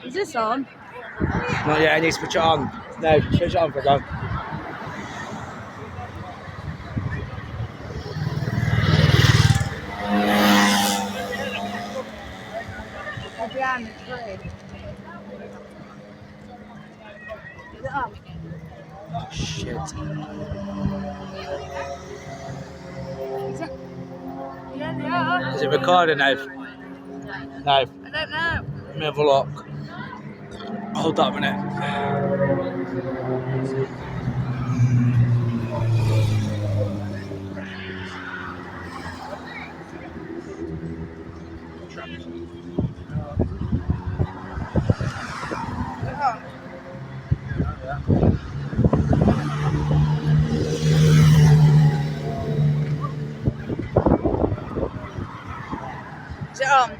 Is this on? Not yet, I need to switch it on. No, switch it on for a go. They're behind the tree. Is it on? Shit. Is it? Yeah, they are. Is it recording now? No. I don't know. Let me have a look. Hold that a minute. Is it on?